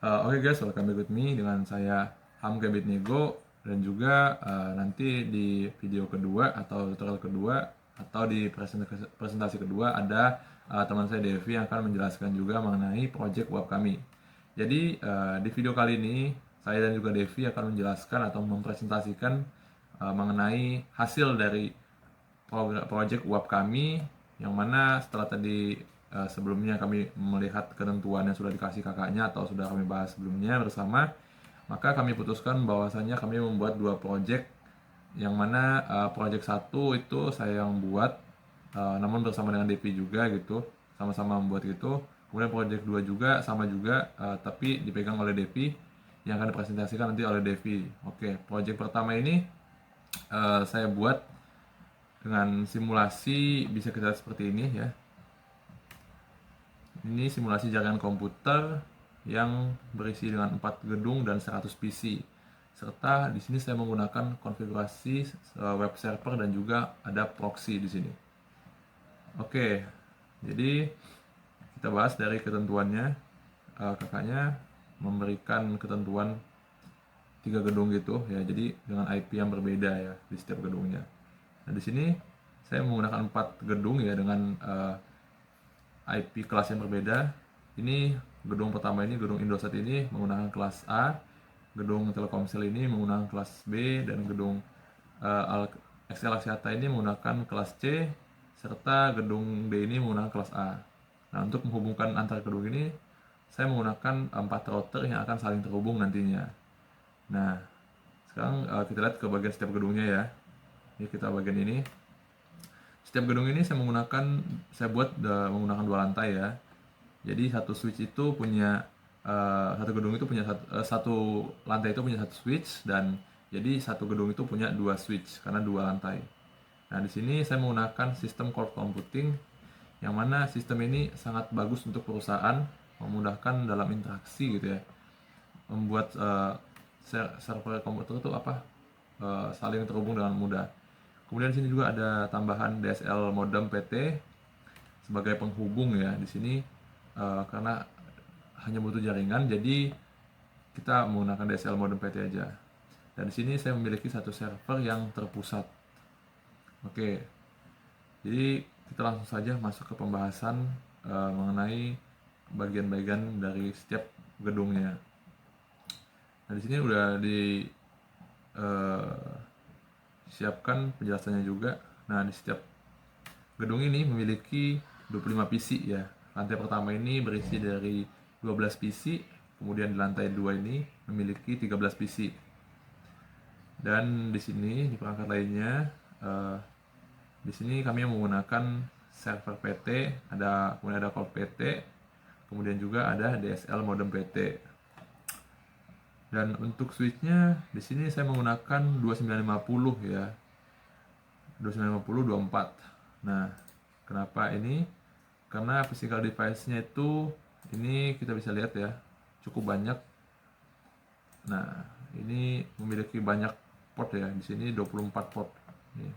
Oke guys, welcome back with me dengan saya Hamka Bitnego, dan juga nanti di video kedua atau tutorial kedua atau di presentasi kedua ada teman saya Devi yang akan menjelaskan juga mengenai project web kami. Jadi di video kali ini saya dan juga Devi akan menjelaskan atau mempresentasikan mengenai hasil dari project web kami, yang mana setelah tadi sebelumnya kami melihat ketentuan yang sudah dikasih kakaknya atau sudah kami bahas sebelumnya bersama, maka kami putuskan bahwasanya kami membuat dua project, yang mana project satu itu saya yang buat, namun bersama dengan Devi juga gitu, sama-sama membuat gitu. Kemudian project 2 juga sama juga, tapi dipegang oleh Devi, yang akan dipresentasikan nanti oleh Devi. Oke, project pertama ini saya buat dengan simulasi, bisa kita lihat seperti ini ya. Ini simulasi jaringan komputer yang berisi dengan 4 gedung dan 100 PC. Serta di sini saya menggunakan konfigurasi web server dan juga ada proxy di sini. Oke, jadi kita bahas dari ketentuannya. Kakaknya memberikan ketentuan 3 gedung gitu ya, jadi dengan IP yang berbeda ya di setiap gedungnya. Nah, di sini saya menggunakan 4 gedung ya dengan IP kelas yang berbeda. Ini gedung pertama ini, gedung Indosat ini menggunakan kelas A, gedung Telkomsel ini menggunakan kelas B, dan gedung XL Axiata ini menggunakan kelas C, serta gedung D ini menggunakan kelas A. Nah, untuk menghubungkan antara gedung ini, saya menggunakan 4 router yang akan saling terhubung nantinya. Nah, sekarang kita lihat ke bagian setiap gedungnya ya. Ini kita bagian ini. Setiap gedung ini saya buat menggunakan 2 lantai ya. Jadi satu switch itu punya satu gedung itu punya satu lantai itu punya satu switch, dan jadi satu gedung itu punya 2 switch karena 2 lantai. Nah, di sini saya menggunakan sistem cloud computing, yang mana sistem ini sangat bagus untuk perusahaan, memudahkan dalam interaksi gitu ya, membuat server komputer itu saling terhubung dengan mudah. Kemudian di sini juga ada tambahan DSL modem PT sebagai penghubung ya. Di sini karena hanya butuh jaringan, jadi kita menggunakan DSL modem PT aja. Dan di sini saya memiliki satu server yang terpusat. Oke, jadi kita langsung saja masuk ke pembahasan mengenai bagian-bagian dari setiap gedungnya. Nah, di sini udah disiapkan penjelasannya juga. Nah, di setiap gedung ini memiliki 25 PC ya. Lantai pertama ini berisi dari 12 PC, kemudian di lantai 2 ini memiliki 13 PC. Dan di sini di perangkat lainnya, di sini kami menggunakan server PT, kemudian ada call PT, kemudian juga ada DSL modem PT. Dan untuk switchnya di sini saya menggunakan 2950 ya. 2950 24. Nah, kenapa ini? Karena physical device-nya itu, ini kita bisa lihat ya, cukup banyak. Nah, ini memiliki banyak port ya. Di sini 24 port. Nih.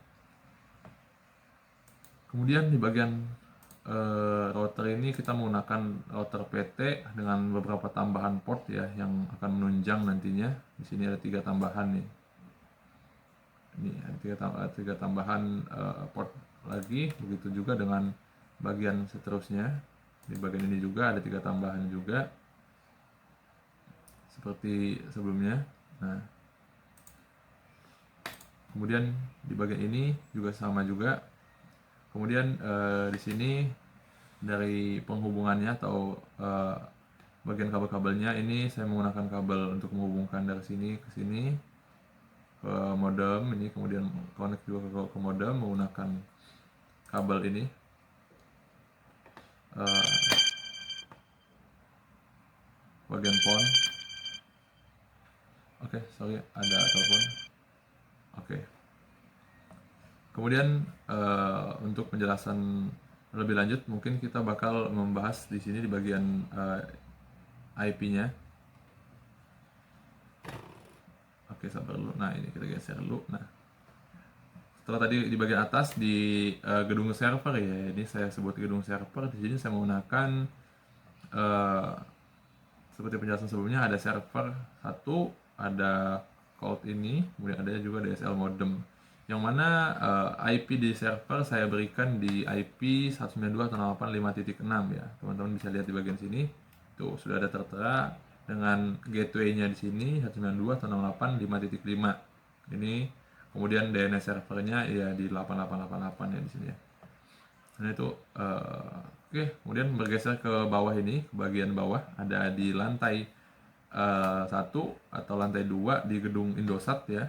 Kemudian di bagian router ini kita menggunakan router PT dengan beberapa tambahan port ya yang akan menunjang nantinya. Di sini ada 3 tambahan nih. Ini ada 3 tambahan port lagi. Begitu juga dengan bagian seterusnya. Di bagian ini juga ada 3 tambahan juga seperti sebelumnya. Nah, kemudian di bagian ini juga sama juga. Kemudian di sini dari penghubungannya atau bagian kabel-kabelnya, ini saya menggunakan kabel untuk menghubungkan dari sini ke sini ke modem ini, kemudian connect juga ke modem menggunakan kabel ini. Bagian PON. Oke, sorry ada telepon. Oke. Kemudian untuk penjelasan lebih lanjut mungkin kita bakal membahas di sini di bagian IP-nya. Oke, sabar dulu. Nah, ini kita geser dulu. Nah, setelah tadi di bagian atas di gedung server ya, ini saya sebut gedung server. Di sini saya menggunakan seperti penjelasan sebelumnya, ada server 1, ada cloud ini, kemudian ada juga DSL modem. Yang mana IP di server saya berikan di IP 192.168.5.6 ya. Teman-teman bisa lihat di bagian sini. Tuh, sudah ada tertera dengan gateway-nya di sini 192.168.5.5. Ini kemudian DNS servernya ya di 8888 ya di sini ya. Nah itu oke, kemudian bergeser ke bawah ini, ke bagian bawah ada di lantai 1 atau lantai 2 di gedung Indosat ya.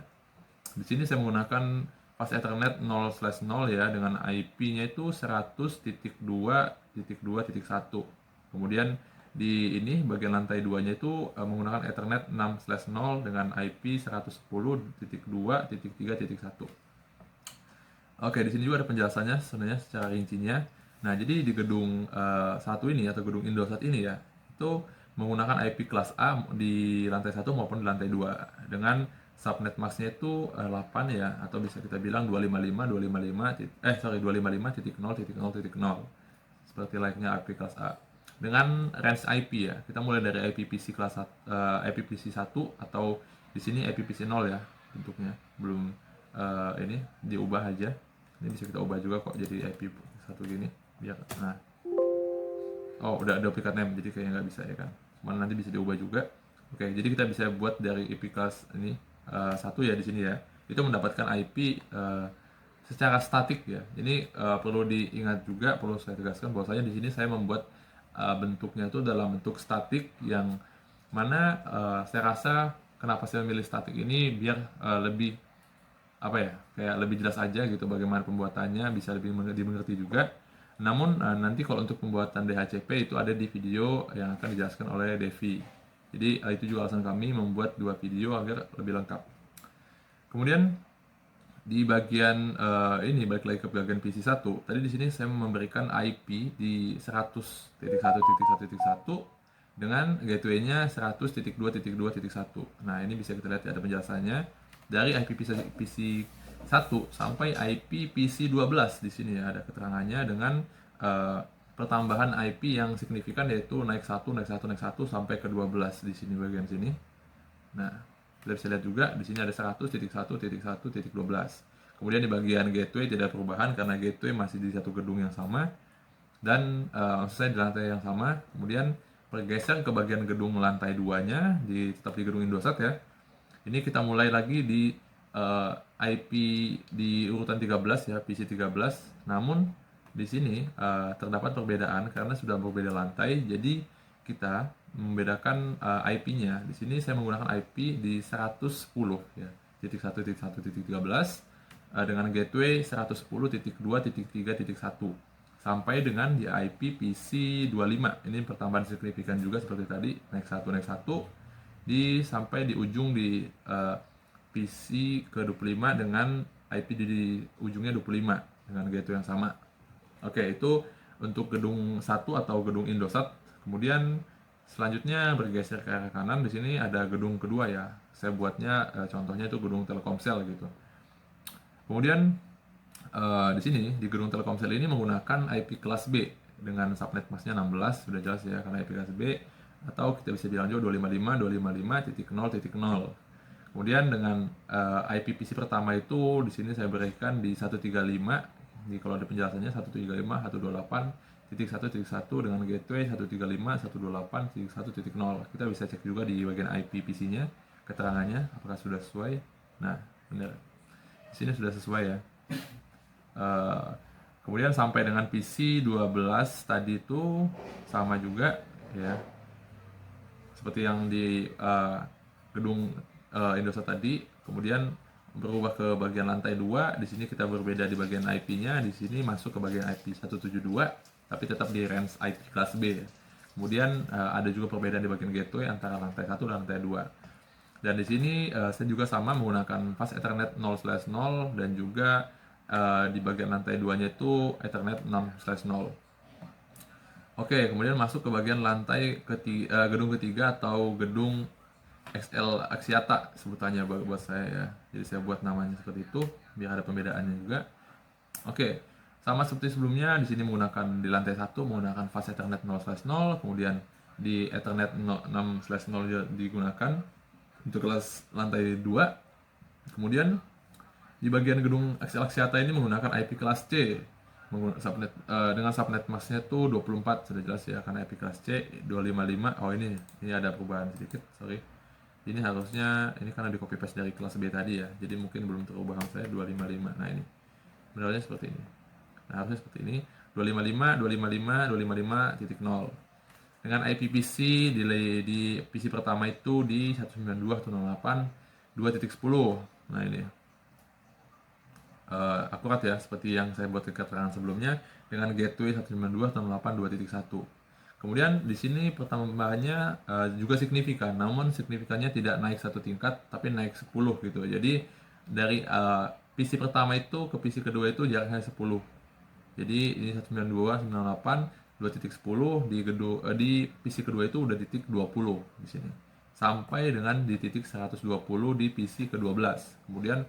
Di sini saya menggunakan Fast Ethernet 0/0 ya, dengan IP-nya itu 100.2.2.1. Kemudian di ini bagian lantai 2-nya itu menggunakan Ethernet 6/0 dengan IP 110.2.3.1. Oke, di sini juga ada penjelasannya sebenarnya secara rincinya. Nah, jadi di gedung 1 ini atau gedung Indosat ini ya, itu menggunakan IP kelas A di lantai 1 maupun di lantai 2 dengan subnet masknya itu 8 ya, atau bisa kita bilang 255.0.0.0.0 seperti layaknya IP kelas A. Dengan range IP ya, kita mulai dari IPPC kelas 1, IPPC 1 atau di sini IPPC 0 ya bentuknya. Belum ini diubah aja. Ini bisa kita ubah juga kok jadi IP 1 gini biar udah ada duplicate name jadi kayaknya nggak bisa ya kan, cuman nanti bisa diubah juga. Oke, jadi kita bisa buat dari IP kelas ini 1 ya di sini ya, itu mendapatkan IP secara statik ya. Ini perlu diingat juga, perlu saya tegaskan bahwasanya di sini saya membuat bentuknya itu dalam bentuk statik, yang mana saya rasa kenapa saya memilih statik ini biar lebih kayak lebih jelas aja gitu bagaimana pembuatannya, bisa lebih dimengerti juga. Namun nanti kalau untuk pembuatan DHCP itu ada di video yang akan dijelaskan oleh Devi. Jadi itu juga alasan kami membuat 2 video agar lebih lengkap. Kemudian di bagian ini balik lagi ke bagian PC1. Tadi di sini saya memberikan IP di 100.1.1.1 dengan gateway-nya 100.2.2.1. Nah, ini bisa kita lihat ada penjelasannya dari IP PC 1 sampai IP PC 12 di sini ya, ada keterangannya dengan pertambahan IP yang signifikan, yaitu naik 1 sampai ke 12 di sini bagian sini. Nah, kita bisa lihat juga di sini ada 100.1.1.12. Kemudian di bagian gateway tidak ada perubahan karena gateway masih di satu gedung yang sama dan maksud saya di lantai yang sama. Kemudian bergeser ke bagian gedung lantai 2-nya tetap di gedung Indosat ya. Ini kita mulai lagi di IP di urutan 13 ya, PC 13. Namun di sini terdapat perbedaan karena sudah berbeda lantai. Jadi kita membedakan IP-nya. Di sini saya menggunakan IP di 110 ya, titik 1.1.13 dengan gateway 110.2.3.1 sampai dengan di IP PC 25. Ini pertambahan signifikan juga seperti tadi, naik 1 sampai di ujung di PC ke 25 dengan IP di ujungnya 25 dengan gateway yang sama. Oke, itu untuk gedung 1 atau gedung Indosat. Kemudian selanjutnya bergeser ke arah kanan, di sini ada gedung kedua ya. Saya buatnya contohnya itu gedung Telkomsel gitu. Kemudian di sini di gedung Telkomsel ini menggunakan IP kelas B dengan subnet masknya 16, sudah jelas ya karena IP kelas B, atau kita bisa bilang juga 255.255.0.0. Kemudian dengan IP PC pertama itu di sini saya berikan di 135. Kalau ada penjelasannya 135.128.1.1 dengan gateway 135.128.1.0. Kita bisa cek juga di bagian IP PC-nya keterangannya apakah sudah sesuai. Nah, benar. Di sini sudah sesuai ya. Kemudian sampai dengan PC 12 tadi itu sama juga ya. Seperti yang di gedung Indosat tadi. Kemudian berubah ke bagian lantai 2. Di sini kita berbeda di bagian IP-nya. Di sini masuk ke bagian IP 172, tapi tetap di range IP kelas B. Kemudian ada juga perbedaan di bagian gateway antara lantai 1 dan lantai 2. Dan di sini saya juga sama menggunakan Fast Ethernet 0/0 dan juga di bagian lantai 2-nya itu Ethernet 6/0. Oke, kemudian masuk ke bagian lantai gedung ketiga atau gedung XL Axiata sebutannya buat saya ya. Jadi saya buat namanya seperti itu biar ada pembedaannya juga. Oke, sama seperti sebelumnya di sini menggunakan di lantai 1 menggunakan Fast Ethernet 0/0, kemudian di Ethernet 6/0 digunakan untuk kelas lantai 2. Kemudian di bagian gedung Excel Axiata ini menggunakan IP kelas C subnet, dengan subnet masknya tuh 24, sudah jelas ya, karena IP kelas C 255. Oh, ini ada perubahan sedikit, sorry. Ini harusnya, ini karena di copy paste dari kelas B tadi ya, jadi mungkin belum terubah sama saya 255. Nah, ini benernya seperti ini. Nah, harusnya seperti ini, 255, 255, 255.0. Dengan IP PC di PC pertama itu di 192.168.2.10. Nah, ini akurat ya, seperti yang saya buat keterangan sebelumnya, dengan gateway 192.168.2.1. Kemudian di sini pertambahannya juga signifikan, namun signifikannya tidak naik satu tingkat, tapi naik 10 gitu. Jadi dari PC pertama itu ke PC kedua itu jaraknya 10. Jadi ini 192.168.2.10 di PC kedua itu udah titik 20 di sini. Sampai dengan di titik 120 di PC ke-12. Kemudian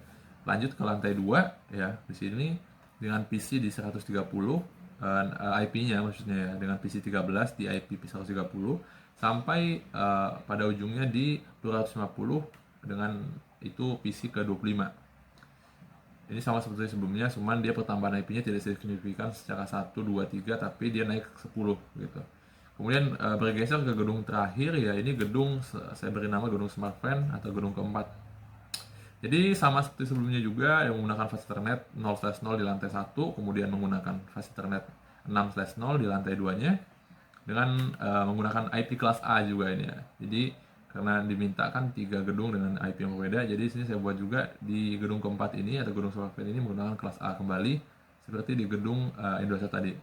lanjut ke lantai 2 ya, di sini dengan PC di 130, IP-nya maksudnya ya, dengan PC 13 di IP 130 sampai pada ujungnya di 250 dengan itu PC ke-25. Ini sama seperti sebelumnya, cuman dia pertambahan IP-nya tidak signifikan secara 1, 2, 3, tapi dia naik 10 gitu. Kemudian bergeser ke gedung terakhir ya, ini gedung saya beri nama gedung SmartFriend atau gedung keempat. Jadi sama seperti sebelumnya juga yang menggunakan fast Ethernet 0/0 di lantai 1, kemudian menggunakan fast Ethernet 6/0 di lantai 2-nya dengan menggunakan IP kelas A juga ini ya. Jadi karena dimintakan 3 gedung dengan IP yang berbeda, jadi sini saya buat juga di gedung keempat ini atau gedung SmartFriend ini menggunakan kelas A kembali seperti di gedung Indosat tadi.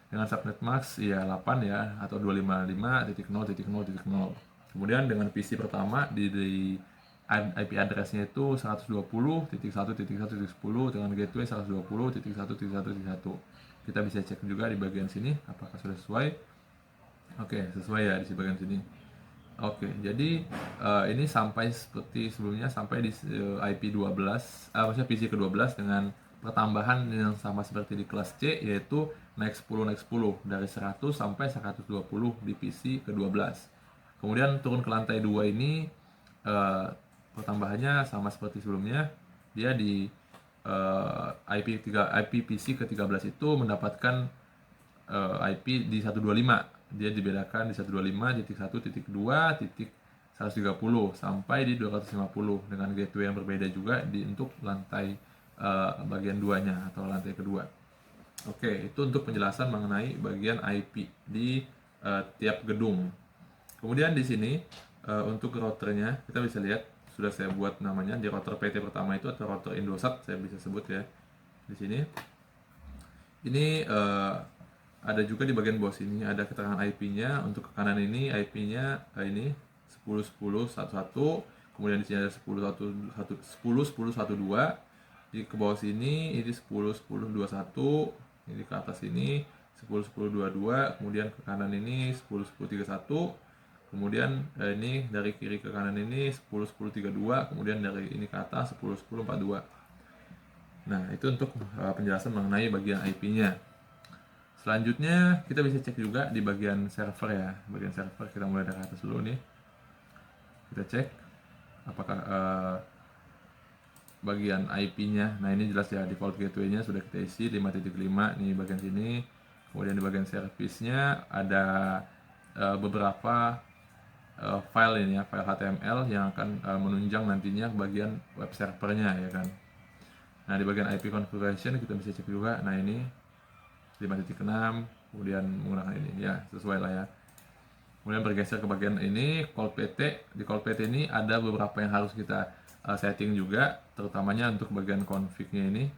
Dengan subnet max ya 8 ya atau 255.0.0.0. Kemudian dengan PC pertama di IP address-nya itu 120.1.1.10 dengan gateway 120.1.1.1. Kita bisa cek juga di bagian sini apakah sudah sesuai. Oke, sesuai ya di bagian sini. Oke, jadi ini sampai seperti sebelumnya, sampai di IP 12, maksudnya PC ke-12 dengan pertambahan yang sama seperti di kelas C, yaitu naik 10 dari 100 sampai 120 di PC ke-12. Kemudian turun ke lantai 2 ini pertambahannya sama seperti sebelumnya, dia di IP PC ke-13 itu mendapatkan IP di 125. Dia dibedakan di 125.1.2.130 sampai di 250 dengan gateway yang berbeda juga untuk lantai bagian 2-nya atau lantai kedua. Oke, itu untuk penjelasan mengenai bagian IP di tiap gedung. Kemudian di sini untuk routernya kita bisa lihat sudah saya buat namanya di router PT pertama itu atau router Indosat saya bisa sebut ya. Di sini ini ada juga di bagian bawah sini ada keterangan IP-nya. Untuk ke kanan ini IP-nya ini 10.10.11, kemudian di sini ada 10.10.12. Di ke bawah sini ini 10.10.21, ini ke atas ini 10.10.22, kemudian ke kanan ini 10.10.31, kemudian ini dari kiri ke kanan ini 10.10.32, kemudian dari ini ke atas 10.10.42. Nah, itu untuk penjelasan mengenai bagian IP-nya. Selanjutnya kita bisa cek juga di bagian server ya. Bagian server kita mulai dari atas dulu nih. Kita cek apakah bagian IP-nya. Nah, ini jelas ya, default gateway-nya sudah kita isi 5.5 nih bagian sini. Kemudian di bagian service-nya ada beberapa file ini ya, file HTML yang akan menunjang nantinya bagian web servernya ya kan. Nah, di bagian IP configuration kita bisa cek juga. Nah, ini 5.6, kemudian menggunakan ini ya, sesuai lah ya. Kemudian bergeser ke bagian ini call PT. Di call PT ini ada beberapa yang harus kita setting juga, terutamanya untuk bagian config-nya ini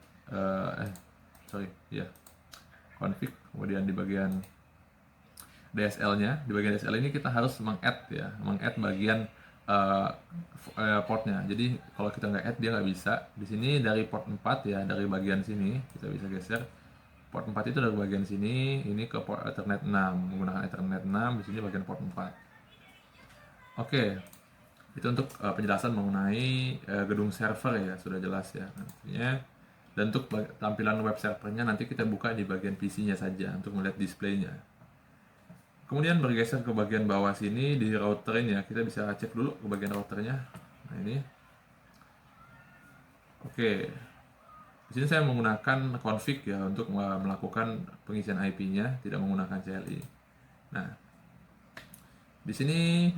config. Kemudian di bagian DSL-nya, di bagian DSL ini kita harus meng-add bagian portnya. Jadi kalau kita nggak add dia nggak bisa. Di sini dari port 4 ya, dari bagian sini kita bisa geser. Port 4 itu dari bagian sini, ini ke port Ethernet 6, menggunakan Ethernet 6, di sini bagian port 4. Oke, itu untuk penjelasan mengenai gedung server ya, sudah jelas ya nantinya. Dan untuk tampilan web servernya nanti kita buka di bagian PC-nya saja untuk melihat displaynya. Kemudian bergeser ke bagian bawah sini di router ini ya, kita bisa cek dulu ke bagian routernya. Nah ini, oke. Di sini saya menggunakan config ya untuk melakukan pengisian IP-nya, tidak menggunakan CLI. Nah, di sini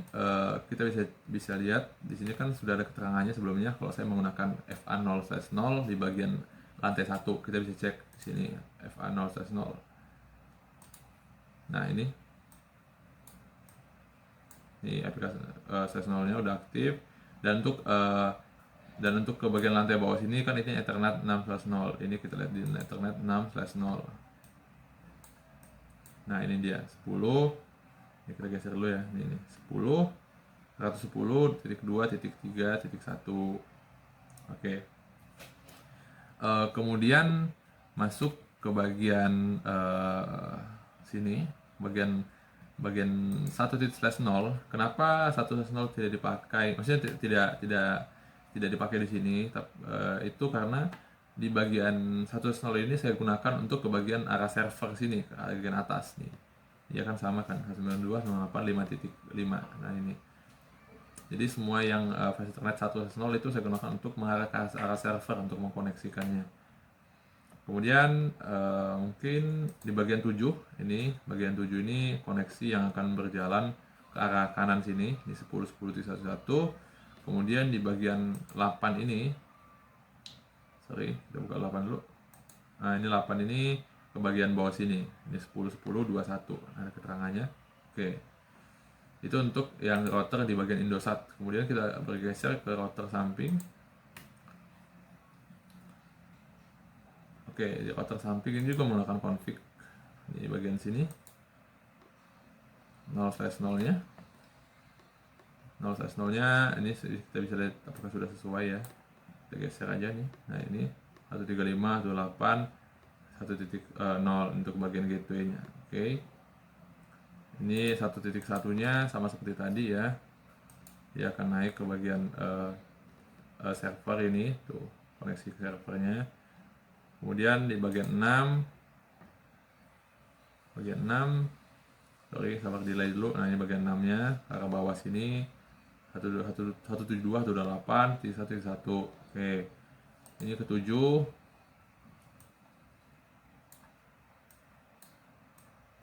kita bisa lihat di sini kan sudah ada keterangannya sebelumnya kalau saya menggunakan FA0/0 di bagian lantai 1. Kita bisa cek di sini FA0/0. Nah, ini aplikasi /0-nya udah aktif, dan untuk ke bagian lantai bawah sini kan ini Ethernet 6/0. Ini kita lihat di Ethernet 6/0. Nah, ini dia 10. Ini kita geser dulu ya. Ini 10 110.2.3.1. Oke. Kemudian masuk ke bagian sini, bagian 1.0. Kenapa 1.0 tidak dipakai? Maksudnya tidak dipakai di sini. Itu karena di bagian 1.0 ini saya gunakan untuk ke bagian arah server sini, ke bagian atas nih. Ya kan sama kan 192.168.5.5. Nah ini. Jadi semua yang flash Ethernet 1.0 itu saya gunakan untuk mengarah ke arah server untuk mengkoneksikannya. Kemudian mungkin di bagian 7 ini, koneksi yang akan berjalan ke arah kanan sini, di 10.10.1.1. Kemudian di bagian 8 ini, kita buka 8 dulu. Nah, ini 8 ini ke bagian bawah sini. Ini 10.10.2.1. Ada keterangannya. Oke. Itu untuk yang router di bagian Indosat. Kemudian kita bergeser ke router samping. Oke, di router samping ini juga menggunakan config. Di bagian sini 0/0-nya. 0/0-nya ini kita bisa lihat apakah sudah sesuai ya. Kita geser aja nih. Nah, ini 135.168.1.0 untuk bagian gateway-nya. Oke. Ini 1.1-nya sama seperti tadi ya. Dia akan naik ke bagian server ini, tuh koneksi ke servernya. Kemudian di bagian 6, sabar delay dulu. Nah, ini bagian 6-nya ke arah bawah sini 172.168.1.1. Oke. Ini ke 7.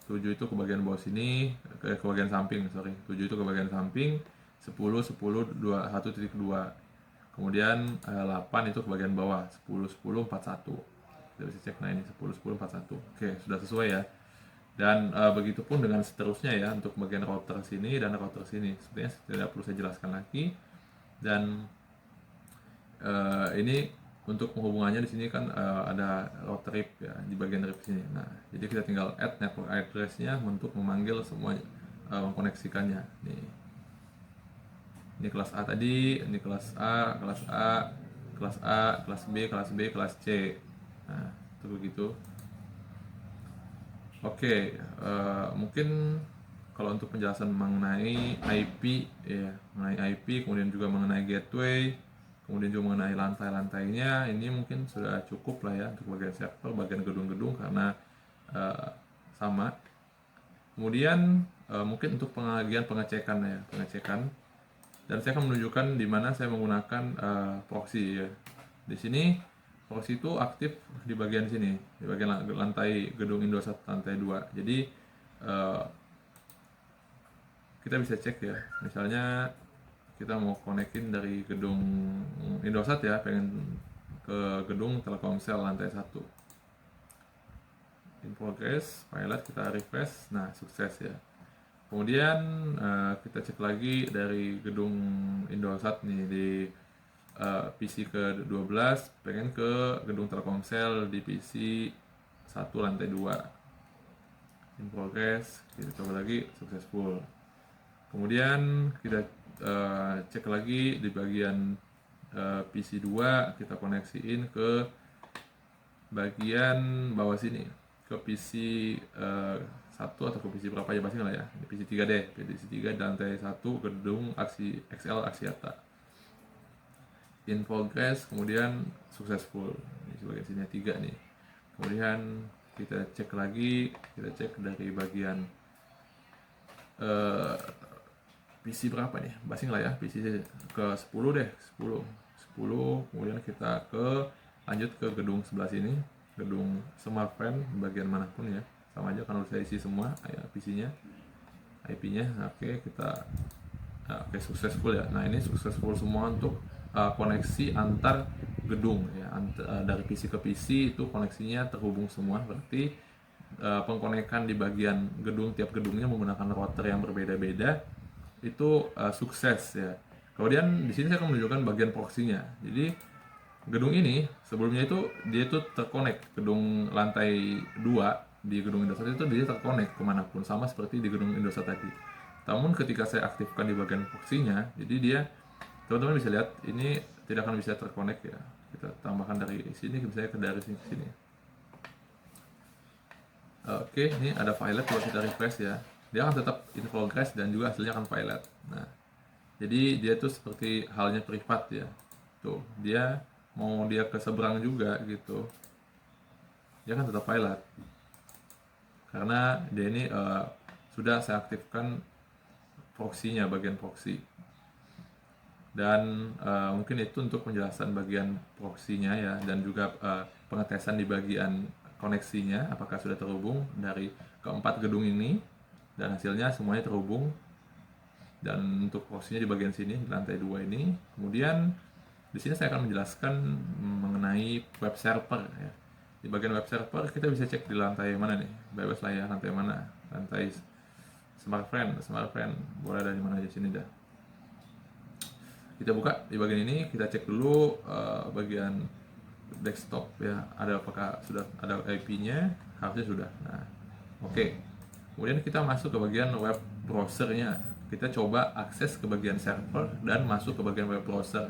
7 itu ke bagian bawah sini, ke bagian samping, 7 itu ke bagian samping, 10.10.2.1.2. Kemudian 8 itu ke bagian bawah, 10.10.41. Kita bisa cek, nah ini 10.10.41. Oke, sudah sesuai ya. Dan begitupun dengan seterusnya ya, untuk bagian router sini dan router sini. Sebenarnya tidak perlu saya jelaskan lagi. Dan ini untuk penghubungannya di sini kan ada router RIP ya, di bagian RIP sini. Nah, jadi kita tinggal add network address-nya untuk memanggil semua mengkoneksikannya. Nih. Ini kelas A tadi, ini kelas A, kelas A, kelas A, kelas B, kelas B, kelas C. Nah, itu begitu. Oke, mungkin kalau untuk penjelasan mengenai IP ya, mengenai IP, kemudian juga mengenai gateway, kemudian juga mengenai lantai-lantainya, ini mungkin sudah cukup lah ya untuk bagian server, bagian gedung-gedung karena sama. Kemudian mungkin untuk pengecekan ya, dan saya akan menunjukkan di mana saya menggunakan proxy ya. Di sini proxy itu aktif di bagian sini, di bagian lantai gedung Indosat lantai 2. Jadi kita bisa cek ya, misalnya kita mau konekin dari gedung Indosat ya, pengen ke gedung Telkomsel lantai 1. In progress, pilot kita refresh, nah sukses ya. Kemudian kita cek lagi dari gedung Indosat nih di PC ke 12, pengen ke gedung Telkomsel di PC 1 lantai 2. In progress, kita coba lagi, successful. Kemudian kita cek lagi di bagian PC 2, kita koneksiin ke bagian bawah sini, ke PC 1 atau ke PC berapa aja pasti lah ya. Ini PC 3 deh, PC 3 di lantai 1 gedung XL Axiata. In progress, kemudian successful. Ini sebagai sini 3 nih. Kemudian kita cek lagi, kita cek dari bagian eh, PC berapa nih? Basing lah ya, PC ke 10 deh, 10. 10, kemudian kita lanjut ke gedung sebelah sini, gedung Smart Friend bagian manapun ya. Sama aja kan harus saya isi semua ya, PC-nya, IP-nya. Oke, oke, successful ya. Nah, ini successful semua untuk koneksi antar gedung ya. Dari PC ke PC itu koneksinya terhubung semua. Berarti pengkonekan di bagian gedung, tiap gedungnya menggunakan router yang berbeda-beda itu sukses ya. Kemudian di sini saya akan menunjukkan bagian proxy-nya. Jadi gedung ini sebelumnya dia itu terkonek, gedung lantai 2 di gedung Indosat itu dia terkonek kemanapun, sama seperti di gedung Indosat tadi. Namun ketika saya aktifkan di bagian proxy-nya, jadi dia, teman-teman bisa lihat ini tidak akan bisa terkonek ya. Kita tambahkan dari sini, misalnya dari sini ke sini. Oke, ini ada violet, kalau kita refresh ya, dia akan tetap in progress dan juga hasilnya akan violet. Nah, jadi dia tuh seperti halnya privat ya. Tuh, dia mau dia ke seberang juga gitu, dia kan tetap violet. Karena dia ini sudah saya aktifkan proxy-nya, bagian proxy. Dan mungkin itu untuk penjelasan bagian proxy-nya ya, dan juga pengetesan di bagian koneksinya apakah sudah terhubung dari keempat gedung ini, dan hasilnya semuanya terhubung. Dan untuk proxy-nya di bagian sini, di lantai 2 ini. Kemudian di sini saya akan menjelaskan mengenai web server ya. Di bagian web server kita bisa cek di lantai mana nih, bebas lah ya, lantai mana, lantai Smart Friend boleh ada di mana aja, sini dah. Kita buka di bagian ini, kita cek dulu bagian desktop ya, ada apakah sudah ada IP-nya, harusnya sudah. Nah, oke. Kemudian kita masuk ke bagian web browsernya. Kita coba akses ke bagian server dan masuk ke bagian web browser.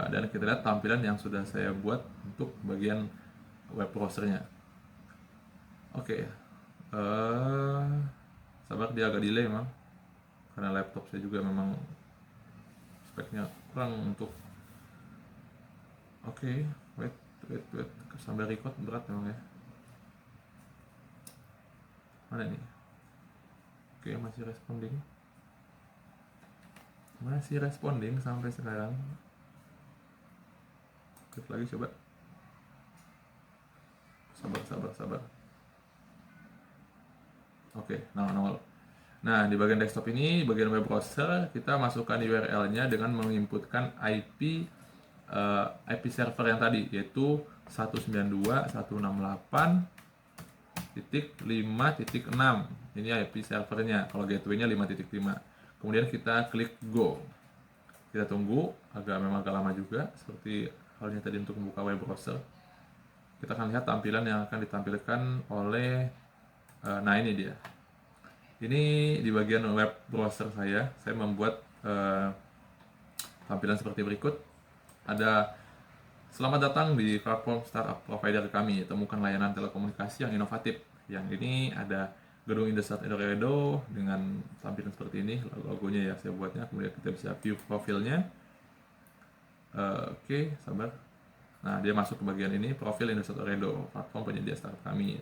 Dan kita lihat tampilan yang sudah saya buat untuk bagian web browsernya. Oke. Sabar, dia agak delay memang, karena laptop saya juga memang speknya kurang untuk. Oke, wait, sambil record berat memang ya. Mana nih? Oke, masih responding sampai sekarang. Klik lagi coba. Sabar. Oke, nol. Nah, di bagian desktop ini, bagian web browser, kita masukkan URL-nya dengan menginputkan IP server yang tadi, yaitu 192.168.5.6. Ini IP servernya, kalau gateway-nya 5.5. Kemudian kita klik go. Kita tunggu, memang agak lama juga, seperti halnya tadi untuk membuka web browser. Kita akan lihat tampilan yang akan ditampilkan oleh nah ini dia. Ini di bagian web browser saya membuat tampilan seperti berikut. Ada selamat datang di platform startup provider kami, temukan layanan telekomunikasi yang inovatif. Yang ini ada gedung Indosat Edoredo dengan tampilan seperti ini, logonya ya saya buatnya. Kemudian kita bisa view profilnya. Oke, sabar. Nah, dia masuk ke bagian ini, profil Indosat Edoredo, platform penyedia startup kami.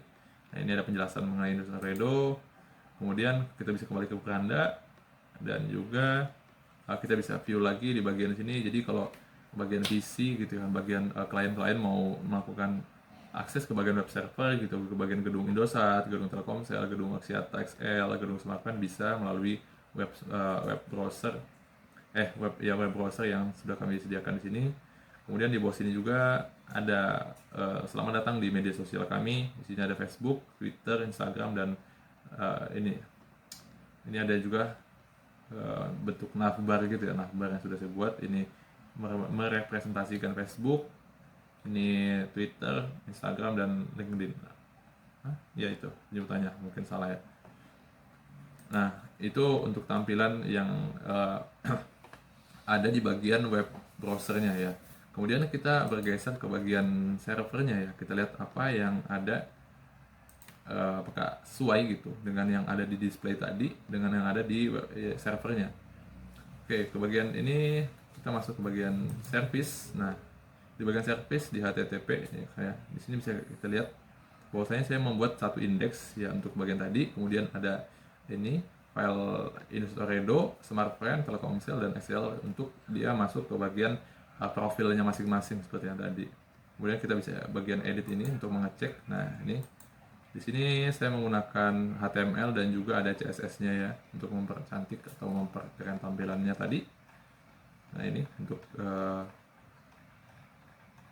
Nah, ini ada penjelasan mengenai Indosat Edoredo. Kemudian kita bisa kembali ke beranda, dan juga kita bisa view lagi di bagian sini. Jadi kalau bagian PC gitu kan, bagian klien-klien mau melakukan akses ke bagian web server gitu, ke bagian gedung Indosat, gedung Telkomsel, gedung Axiata XL, gedung Smartfren, bisa melalui web browser web browser yang sudah kami sediakan di sini. Kemudian di bawah sini juga ada selamat datang di media sosial kami. Di sini ada Facebook, Twitter, Instagram, dan ini ada juga bentuk navbar gitu ya, navbar yang sudah saya buat. Ini merepresentasikan Facebook, ini Twitter, Instagram, dan LinkedIn. Ya itu penyebutannya mungkin salah ya. Nah, itu untuk tampilan yang ada di bagian web browsernya ya. Kemudian kita bergeser ke bagian servernya ya. Kita lihat apa yang ada, apakah sesuai gitu dengan yang ada di display tadi dengan yang ada di servernya. Oke, ke bagian ini kita masuk ke bagian service. Nah, di bagian service di HTTP ya, kayak di sini bisa kita lihat bahwasanya saya membuat satu indeks ya untuk bagian tadi. Kemudian ada ini file Indosuredo, Smartfren, Telkomsel, dan Excel untuk dia masuk ke bagian profilnya masing-masing seperti yang tadi. Kemudian kita bisa bagian edit ini untuk mengecek. Nah, ini di sini saya menggunakan HTML dan juga ada CSS-nya ya untuk mempercantik atau memperkeren tampilannya tadi. Nah, ini untuk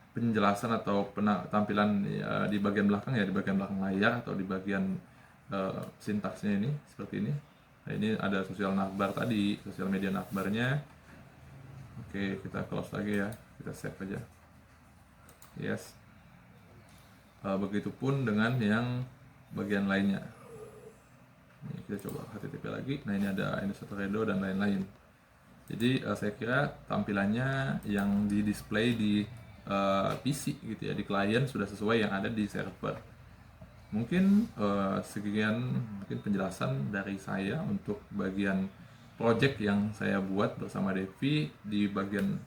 penjelasan atau tampilan ya, di bagian belakang ya, di bagian belakang layar atau di bagian sintaksnya ini seperti ini. Nah, ini ada sosial navbar tadi, sosial media navbarnya. Oke, kita close lagi ya, kita save aja. Yes. Begitupun dengan yang bagian lainnya. Ini kita coba HTTP lagi. Nah, ini ada Indosuredo dan lain-lain. Jadi saya kira tampilannya yang di display di PC gitu ya, di klien sudah sesuai yang ada di server. Mungkin sekian mungkin penjelasan dari saya untuk bagian project yang saya buat bersama Devi di bagian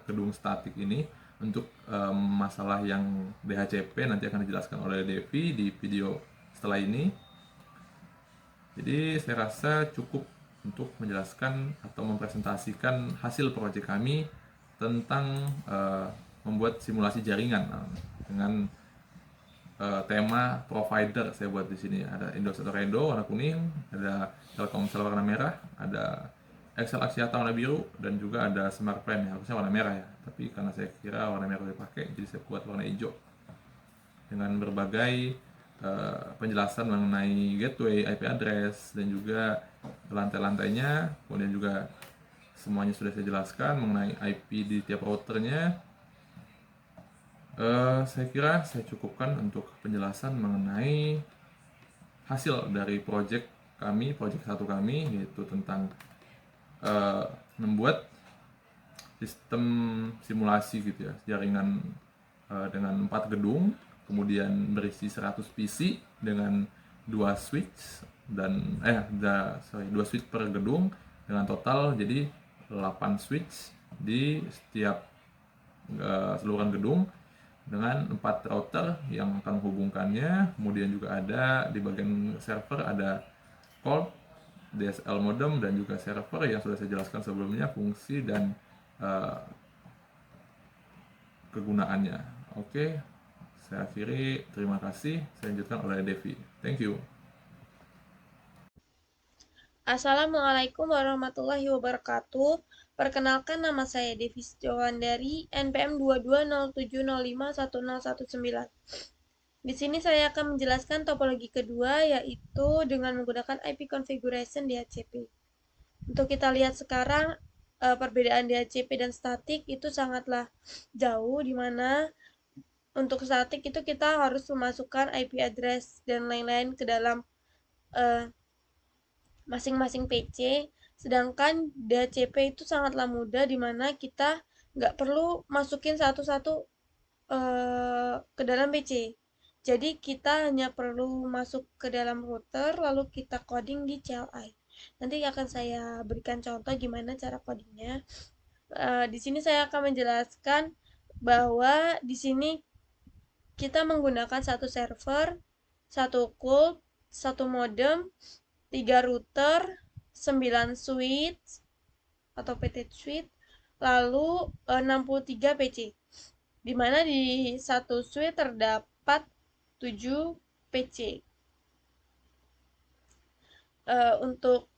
gedung statik ini. Untuk masalah yang DHCP nanti akan dijelaskan oleh Devi di video setelah ini. Jadi saya rasa cukup untuk menjelaskan atau mempresentasikan hasil proyek kami tentang membuat simulasi jaringan dengan tema provider. Saya buat di sini ada Indosuredo warna kuning, ada Telkomsel warna merah, ada Excel Axiata warna biru, dan juga ada Smartfren yang harusnya warna merah ya. Tapi karena saya kira warna merah dipakai, jadi saya buat warna hijau dengan berbagai penjelasan mengenai gateway, IP address, dan juga lantai-lantainya. Kemudian juga semuanya sudah saya jelaskan mengenai IP di tiap routernya. Saya kira saya cukupkan untuk penjelasan mengenai hasil dari project kami, project satu kami, yaitu tentang membuat sistem simulasi gitu ya, jaringan dengan 4 gedung, kemudian berisi 100 PC dengan 2 switch dan 2 switch per gedung dengan total jadi 8 switch di setiap seluruhan gedung dengan 4 router yang akan menghubungkannya. Kemudian juga ada di bagian server ada core, DSL modem, dan juga server yang sudah saya jelaskan sebelumnya fungsi dan kegunaannya. Oke, saya akhiri. Terima kasih. Saya lanjutkan oleh Devi. Thank you. Assalamualaikum warahmatullahi wabarakatuh. Perkenalkan, nama saya Devi Setiawandari, NPM 2207051019. Di sini saya akan menjelaskan topologi kedua, yaitu dengan menggunakan IP configuration DHCP. Untuk kita lihat sekarang, perbedaan DHCP dan statik itu sangatlah jauh, di mana untuk statik itu kita harus memasukkan IP address dan lain-lain ke dalam masing-masing PC, sedangkan DHCP itu sangatlah mudah, di mana kita nggak perlu masukin satu-satu ke dalam PC. Jadi kita hanya perlu masuk ke dalam router, lalu kita coding di CLI. Nanti akan saya berikan contoh gimana cara codingnya. Di sini saya akan menjelaskan bahwa di sini kita menggunakan satu server, satu CULP, satu modem, 3 router, 9 switch atau PT suite, lalu 63 PC. Di mana di satu suite terdapat 7 PC. Untuk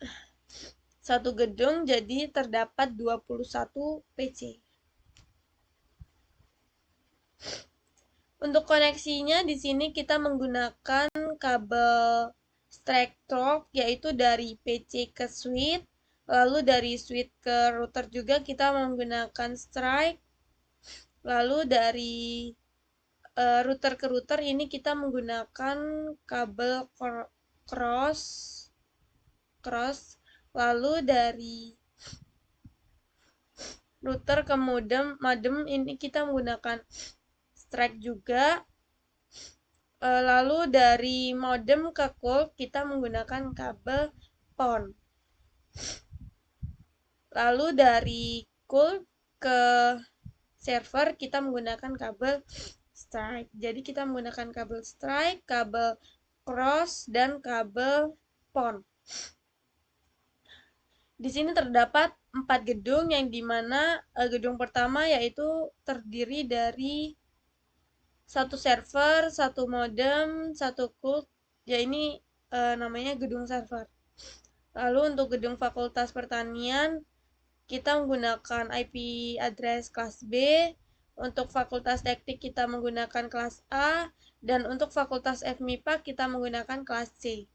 satu gedung jadi terdapat 21 PC. Untuk koneksinya di sini kita menggunakan kabel strike talk, yaitu dari PC ke switch, lalu dari switch ke router juga kita menggunakan strike, lalu dari router ke router ini kita menggunakan kabel cross, lalu dari router ke modem ini kita menggunakan strike juga. Lalu dari modem ke CULP kita menggunakan kabel PON. Lalu dari CULP ke server kita menggunakan kabel strike. Jadi kita menggunakan kabel strike, kabel cross, dan kabel PON. Di sini terdapat 4 gedung yang dimana gedung pertama yaitu terdiri dari satu server, satu modem, satu CULT, ya ini namanya gedung server. Lalu untuk gedung Fakultas Pertanian, kita menggunakan IP address kelas B, untuk Fakultas Teknik kita menggunakan kelas A, dan untuk Fakultas FMIPA kita menggunakan kelas C.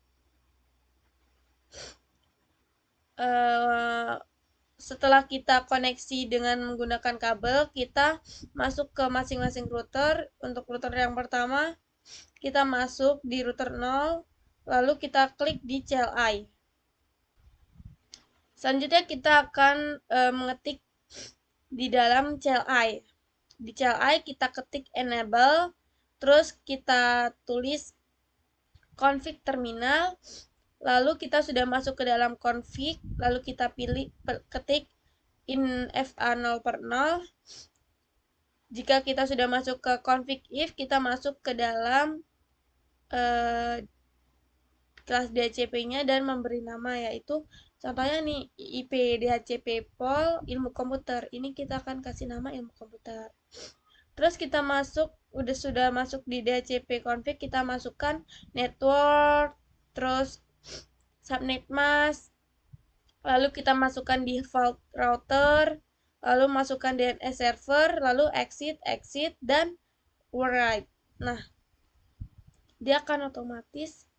Setelah kita koneksi dengan menggunakan kabel, kita masuk ke masing-masing router. Untuk router yang pertama, kita masuk di router 0, lalu kita klik di CLI. Selanjutnya kita akan mengetik di dalam CLI. Di CLI kita ketik enable, terus kita tulis config terminal, lalu kita sudah masuk ke dalam config, lalu kita ketik infa 0/0. Jika kita sudah masuk ke config if, kita masuk ke dalam kelas DHCP-nya dan memberi nama, yaitu contohnya nih IP DHCP Pol ilmu komputer. Ini kita akan kasih nama ilmu komputer. Terus kita sudah masuk di DHCP config, kita masukkan network, terus subnet mask, lalu kita masukkan default router, lalu masukkan DNS server, lalu exit, dan override. Nah, dia akan otomatis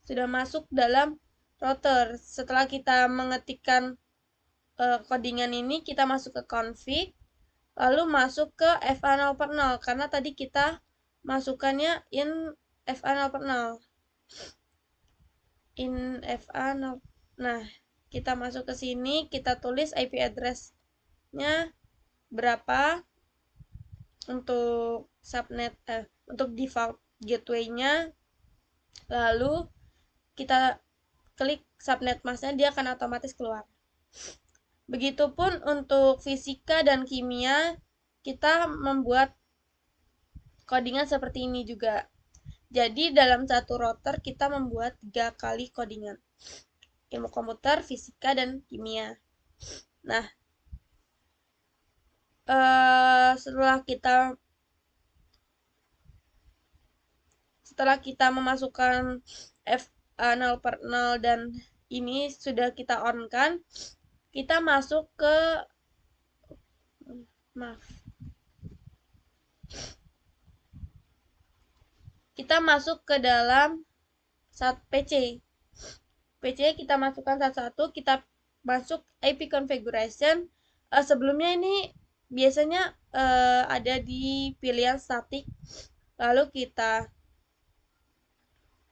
sudah masuk dalam router. Setelah kita mengetikkan codingan ini, kita masuk ke config, lalu masuk ke FA 0/0, karena tadi kita masukannya in FA 0/0. In FA 0. Nah, kita masuk ke sini, kita tulis IP address-nya berapa untuk subnet untuk default gateway-nya. Lalu kita klik subnet mask-nya, dia akan otomatis keluar. Begitupun untuk fisika dan kimia, kita membuat codingan seperti ini juga. Jadi dalam satu router kita membuat 3 kali codingan. Ilmu komputer, fisika, dan kimia. Nah, setelah kita memasukkan FA 0/0 dan ini sudah kita on-kan, kita masuk ke kita masuk ke dalam PC. PC kita masukkan satu-satu, kita masuk IP configuration. Sebelumnya ini biasanya ada di pilihan static, lalu kita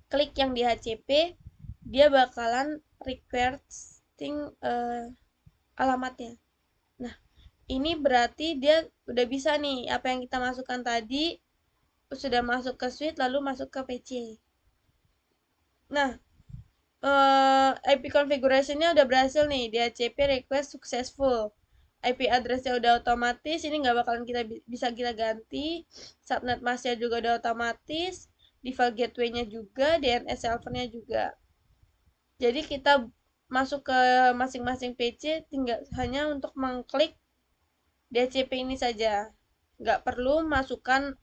klik yang di HCP, dia bakalan requesting alamatnya. Nah, ini berarti dia udah bisa nih, apa yang kita masukkan tadi sudah masuk ke suite, lalu masuk ke PC. Nah, IP configuration-nya udah berhasil nih, DHCP request successful. IP address-nya udah otomatis, ini nggak bakalan bisa kita ganti. Subnet mask-nya juga udah otomatis, default gateway-nya juga, DNS server-nya juga. Jadi kita masuk ke masing-masing PC tinggal hanya untuk mengklik DHCP ini saja. Nggak perlu masukkan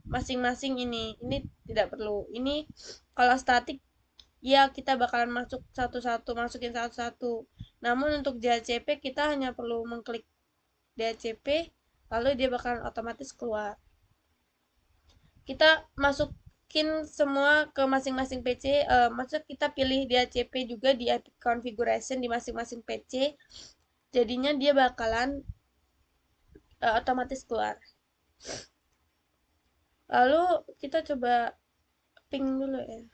masing-masing ini tidak perlu. Ini kalau statik ya kita bakalan masukin satu-satu. Namun untuk DHCP kita hanya perlu mengklik DHCP, lalu dia bakalan otomatis keluar. Kita masukin semua ke masing-masing PC, maksudnya kita pilih DHCP juga di configuration di masing-masing PC, jadinya dia bakalan otomatis keluar. Lalu kita coba ping dulu ya.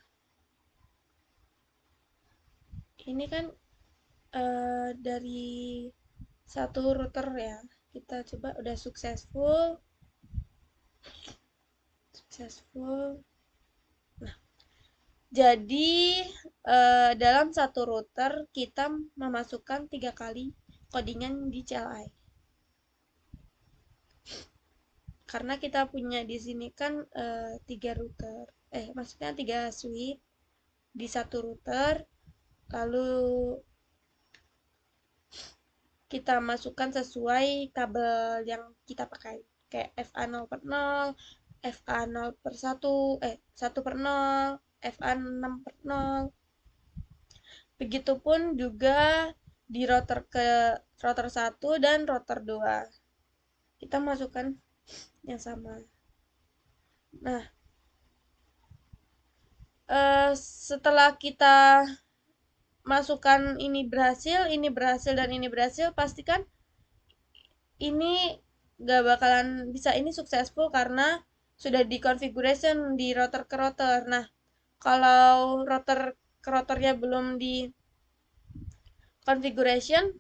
Ini kan dari satu router ya, kita coba udah successful. Nah, jadi dalam satu router kita memasukkan 3 kali codingan di CLI. Karena kita punya di sini kan 3 router, maksudnya 3 suite di satu router. Lalu kita masukkan sesuai kabel yang kita pakai. Kayak FA 0/0, FA 0/1, 1/0, FA 6/0. Begitupun juga di rotor 1 dan rotor 2. Kita masukkan yang sama. Nah, setelah kita masukkan ini berhasil, dan ini berhasil, pastikan ini gak bakalan bisa ini successful karena sudah di configuration di rotor ke rotor. Nah, kalau rotor ke rotornya belum di configuration,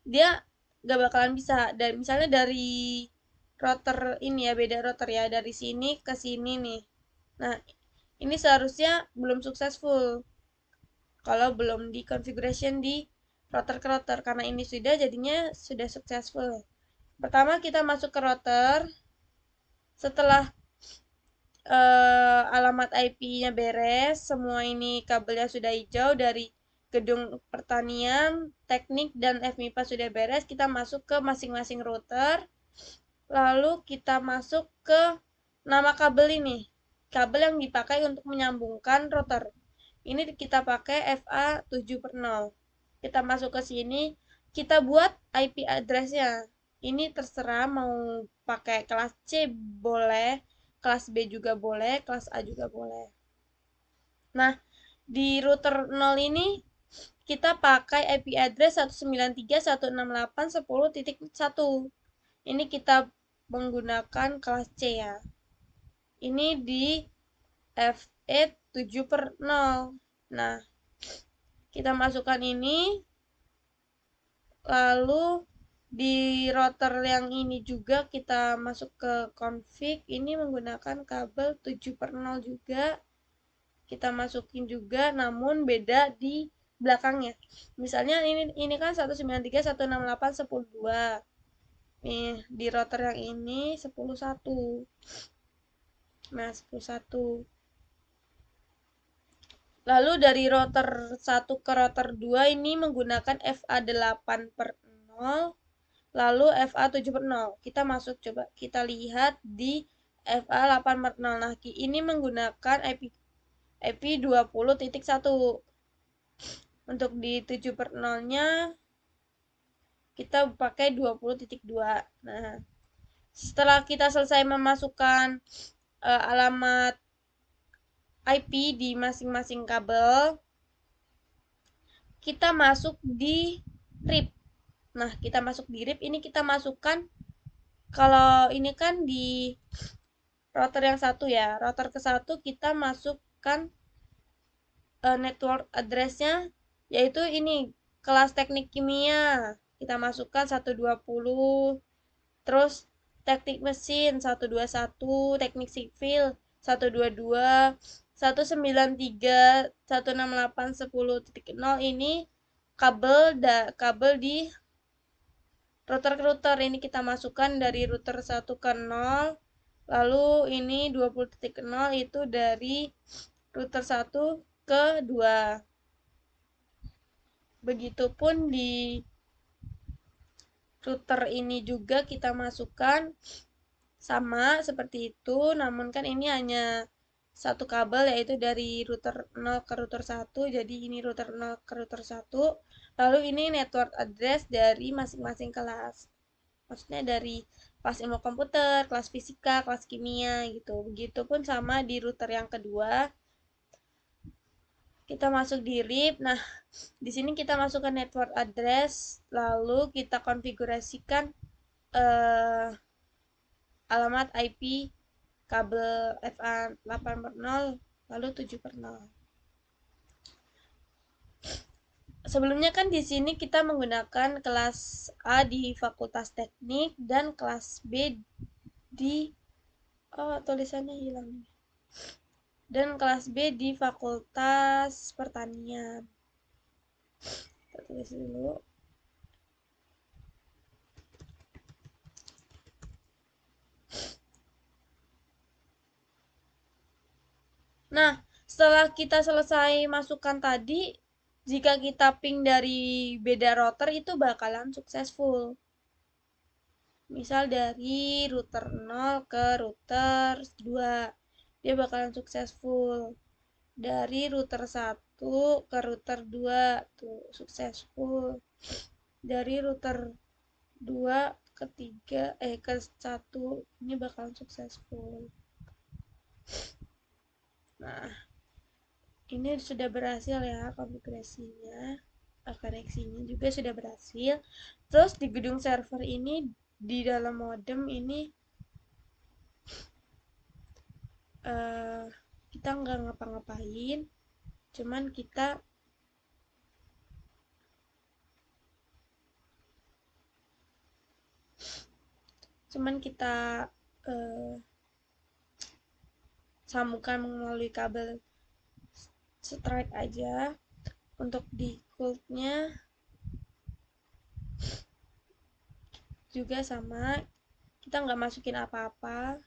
dia gak bakalan bisa. Dan misalnya dari rotor ini ya, beda rotor ya, dari sini ke sini nih. Nah, ini seharusnya belum successful kalau belum di configuration di rotor ke rotor, karena ini sudah, jadinya sudah successful. Pertama kita masuk ke router, setelah alamat IP-nya beres, semua ini kabelnya sudah hijau dari gedung pertanian, teknik, dan FMIPA sudah beres, kita masuk ke masing-masing router, lalu kita masuk ke nama kabel ini, kabel yang dipakai untuk menyambungkan router. Ini kita pakai FA 7/0. Kita masuk ke sini, kita buat IP address-nya. Ini terserah mau pakai kelas C boleh, kelas B juga boleh, kelas A juga boleh. Nah, di router 0 ini kita pakai IP address 193.168.10.1. Ini kita menggunakan kelas C ya. Ini di FE 7/0. Nah, kita masukkan ini, lalu di router yang ini juga kita masuk ke config. Ini menggunakan kabel 7/0 juga, kita masukin juga, namun beda di belakangnya. Misalnya ini kan 193.168.10.2. Nih, di router yang ini 10.1. Nah, 10.1. Lalu dari router 1 ke router 2 ini menggunakan FA 8/0, lalu FA 7/0. Kita masuk, coba kita lihat di FA 8/0. Nah, ini menggunakan IP 20.1. Untuk di 7/0-nya kita pakai 20.2. Nah, setelah kita selesai memasukkan alamat IP di masing-masing kabel, kita masuk di RIP. Nah, kita masuk di RIP, ini kita masukkan, kalau ini kan di router yang satu ya, router ke satu kita masukkan network address-nya, yaitu ini kelas teknik kimia, kita masukkan 120, terus teknik mesin 121, teknik sipil 122, 193.168.10.0. Ini kabel di router ke router. Ini kita masukkan dari router 1 ke 0, lalu ini 20.0 itu dari router 1 ke 2. Begitupun di router ini juga kita masukkan sama seperti itu, namun kan ini hanya satu kabel, yaitu dari router 0 ke router 1, jadi ini router 0 ke router 1, lalu ini network address dari masing-masing kelas, maksudnya dari kelas ilmu komputer, kelas fisika, kelas kimia gitu. Begitupun sama di router yang kedua, kita masuk di RIP. Nah, di sini kita masukkan network address, lalu kita konfigurasikan alamat IP kabel FA 8/0 lalu 7/0. Sebelumnya kan di sini kita menggunakan kelas A di Fakultas Teknik dan kelas B di tulisannya hilang. Dan kelas B di Fakultas Pertanian. Kita tulis dulu. Nah, setelah kita selesai masukkan tadi, jika kita ping dari beda router itu bakalan successful. Misal dari router 0 ke router 2, dia bakalan successful. Dari router 1 ke router 2 tuh successful. Dari router 2 ke 3 ke 1 ini bakalan successful. Nah, ini sudah berhasil ya konfigurasinya. Koneksinya juga sudah berhasil. Terus di gedung server ini, di dalam modem ini kita nggak ngapa-ngapain, cuman kita sambungkan melalui kabel straight aja. Untuk di coolnya juga sama, kita nggak masukin apa-apa.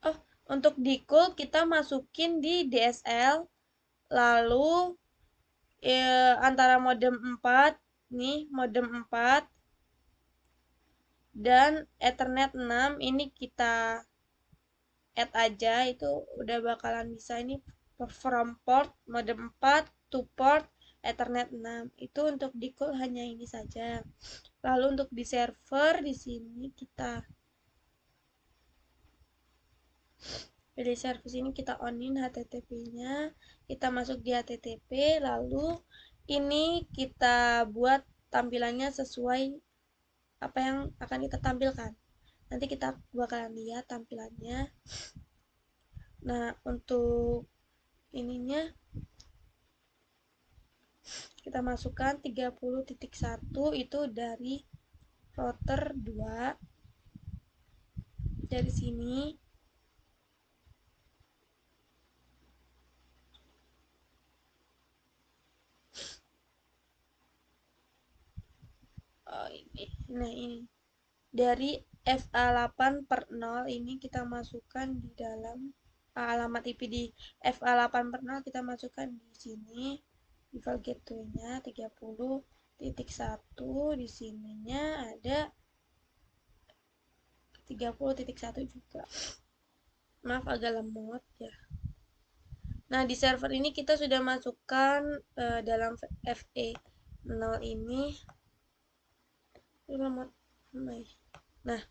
Oh, untuk di cool kita masukin di DSL, lalu antara modem 4 nih, modem 4 dan Ethernet 6 ini kita add aja, itu udah bakalan bisa. Ini from port modem 4 to port Ethernet 6. Itu untuk di cool hanya ini saja. Lalu untuk di server di sini kita di service ini kita onin HTTP-nya, kita masuk di HTTP, lalu ini kita buat tampilannya sesuai apa yang akan kita tampilkan. Nanti kita bakalan lihat tampilannya. Nah, untuk ininya kita masukkan 30.1 itu dari router 2 dari sini. Oh, ini. Nah, ini dari FA8 per 0 ini kita masukkan di dalam alamat IP di FA8 per 0 kita masukkan di sini. Default gateway-nya 30.1, di sininya ada 30.1 juga. Maaf agak lemot ya. Nah, di server ini kita sudah masukkan dalam FE0 ini lemot. Nah,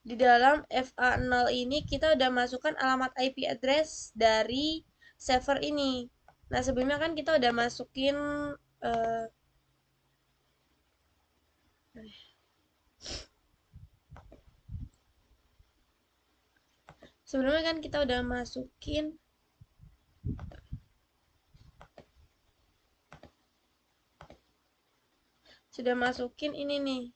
di dalam FA0 ini kita udah masukkan alamat IP address dari server ini. Nah, sebelumnya kan kita udah masukin sebelumnya kan kita udah masukin ini nih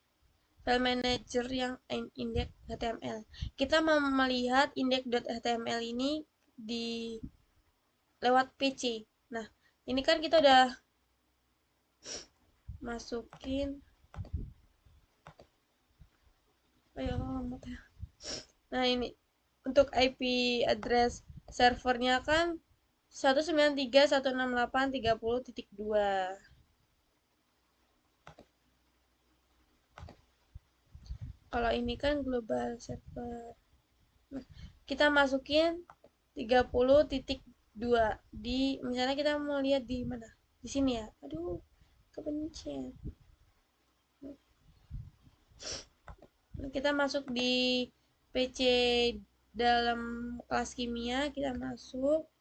file manager yang index.html. Kita mau melihat index.html ini di lewat PC. Nah, ini kan kita udah masukin. Ayo, ya. Nah, ini untuk IP address servernya kan 193.168.30.2. Kalau ini kan global server. Nah, kita masukin 30.2 di, misalnya kita mau lihat di mana? Di sini ya. Aduh, kepencet. Kita masuk di PC dalam kelas kimia, kita masuk.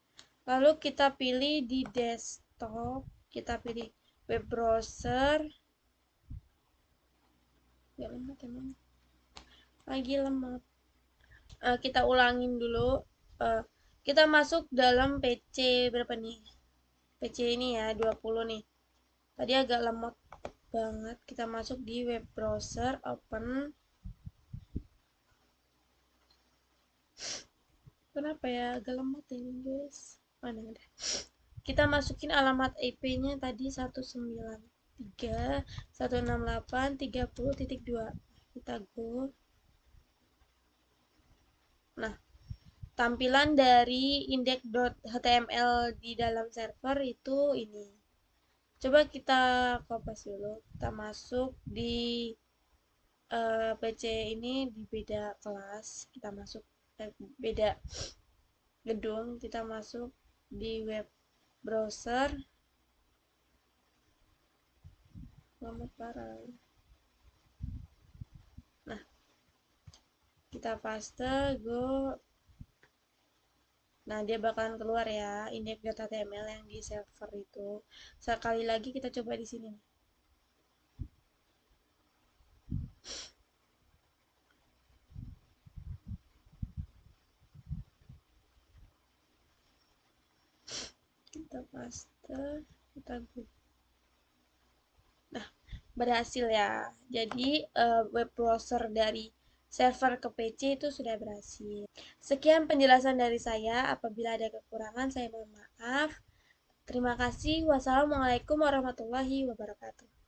Lalu kita pilih di desktop, kita pilih web browser. Ya lemot emang. Lagi lemot. Kita ulangin dulu. Kita masuk dalam PC berapa nih? PC ini ya, 20 nih. Tadi agak lemot banget. Kita masuk di web browser, open. Kenapa ya agak lemot ini, guys? Mana ada? Kita masukin alamat IP-nya tadi 193.168.30.2. Kita go. Nah, tampilan dari index.html di dalam server itu ini. Coba kita copy dulu. Kita masuk di PC ini di beda kelas. Kita masuk beda gedung. Kita masuk di web browser. Nomor parah. Nah, kita paste go. Nah, dia bakalan keluar ya index.html yang di server itu. Sekali lagi kita coba di sini. Kita paste, kita go. Nah, berhasil ya. Jadi web browser dari server ke PC itu sudah berhasil. Sekian penjelasan dari saya. Apabila ada kekurangan, saya mohon maaf. Terima kasih. Wassalamualaikum warahmatullahi wabarakatuh.